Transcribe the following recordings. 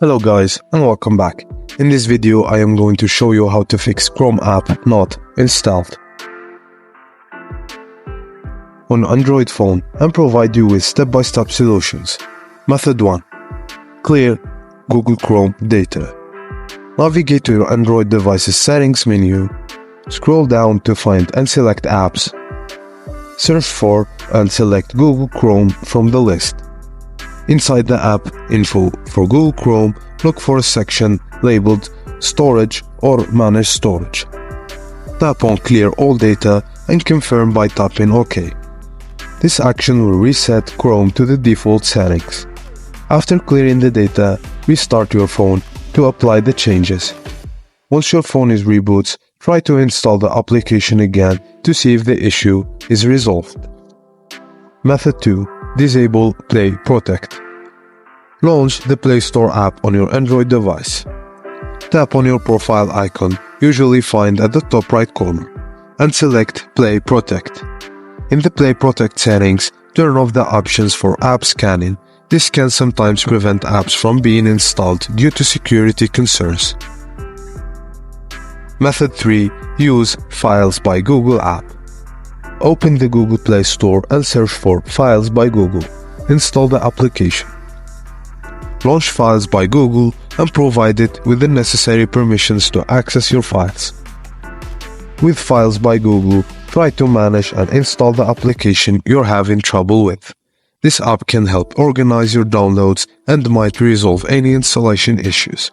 Hello guys and welcome back. In this video I am going to show you how to fix Chrome app not installed on Android phone and provide you with step-by-step solutions. Method 1. Clear Google Chrome data. Navigate to your Android device's settings menu, scroll down to find and select apps. Search for and select Google Chrome from the list. Inside the app info for Google Chrome, look for a section labeled Storage or Manage Storage. Tap on Clear All Data and confirm by tapping OK. This action will reset Chrome to the default settings. After clearing the data, restart your phone to apply the changes. Once your phone is rebooted, try to install the application again to see if the issue is resolved. Method 2. Disable Play Protect. Launch the Play Store app on your Android device. Tap on your profile icon, usually found at the top right corner, and select Play Protect. In the Play Protect settings, turn off the options for app scanning. This can sometimes prevent apps from being installed due to security concerns. Method 3. Use Files by Google app. Open the Google Play Store and search for Files by Google. Install the application. Launch Files by Google and provide it with the necessary permissions to access your files. With Files by Google, try to manage and install the application you're having trouble with. This app can help organize your downloads and might resolve any installation issues.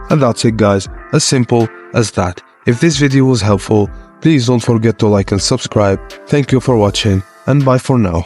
And that's it guys, as simple as that. If this video was helpful, please don't forget to like and subscribe. Thank you for watching and bye for now.